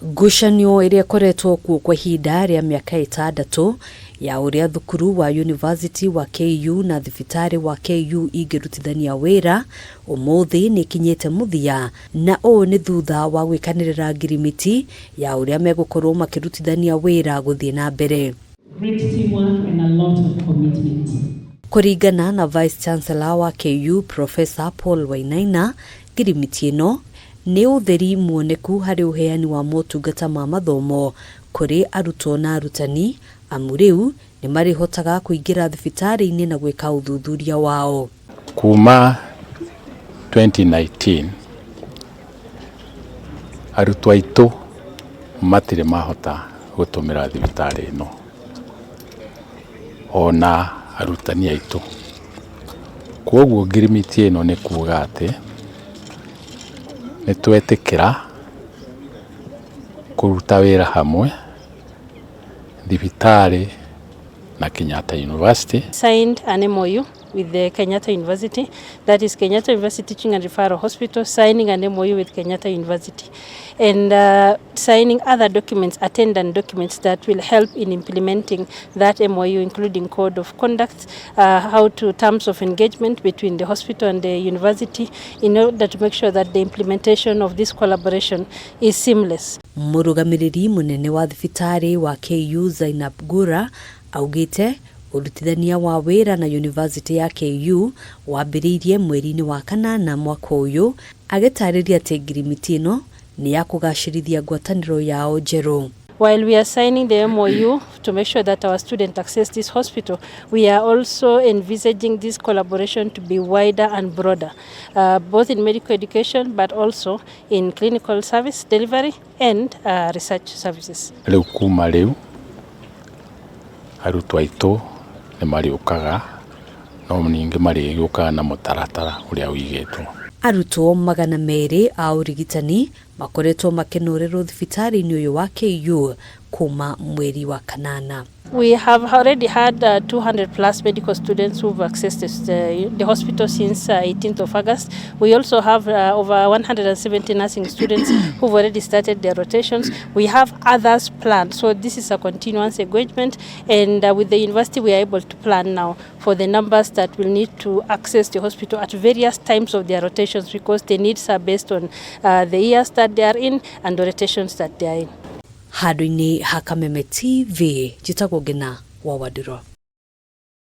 Ngucanio iria koretwo kuo kwa ihinda rĩa mĩaka 6 ya uria thukuru wa University wa KU na thibitari wa KU ingĩrutithania wĩra umuthi nĩ kinyĩte muthia, na ũũ nĩ thutha wa gwĩkanĩrĩra ngirimiti ya uria megũkorwo makĩrutithania wĩra gũthiĩ na mbere. Kũringana na Vice Chancellor wa KU Professor Paul Wainaina, ngirimiti ĩno nĩ ũtheri muoneku harĩ ũheani wa motungata ma mathomo kũrĩ arutwo na arutani, amu rĩu nĩ marihotaga kũingĩra thibitari-inĩ na gwĩka ũthuthuria wao. Kuma 2019 arutwo aitũ matirĩ mahota gũtũmĩra thibitari ĩno, ona arutani aitũ. Kwoguo ngirimiti ĩno nĩ kuuga atĩ nĩtwetĩkĩra kũruta wĩra hamwe thibitari na Kenyatta University. Signed an MOU with the Kenyatta University, that is Kenyatta University Teaching and Referral Hospital, signing an MOU with Kenyatta University, and signing other documents, attendant documents that will help in implementing that MOU, including code of conduct, terms of engagement between the hospital and the university, in order to make sure that the implementation of this collaboration is seamless. Mũrũgamĩrĩri mũnene wa thibitari wa KU Zainab Gura augĩte ũrutithania wa wĩra na University ya KU wambĩrĩirie mweri-inĩ wa kanana mwaka ũyũ, agĩtarĩria atĩ ngirimiti ĩno nĩ ya kũgacĩrithia ngwatanĩro yao njerũ. While we are signing the MOU to make sure that our students access this hospital, we are also envisaging this collaboration to be wider and broader, both in medical education but also in clinical service delivery and research services. Rĩu kuma rĩu arutwo aitũ nĩ marĩũkaga, no ningĩ marĩũkaga na mũtaratara ũrĩa wĩigĩtwo. Arutwo 200 a ũrigitani makoretwo makĩnorerwo thibitari-inĩ ũyũ wa KU kuma mweri wa kanana. We have already had 200 plus medical students who've accessed the hospital since 18th of August. We also have over 170 nursing students who've already started their rotations. We have others planned. So this is a continuous engagement, and with the university we are able to plan now for the numbers that will need to access the hospital at various times of their rotations, because the needs are based on the years that they are in and the rotations that they are in. Handũ-inĩ ha Kameme TV, njĩtagwo Ngina wa Wadiro.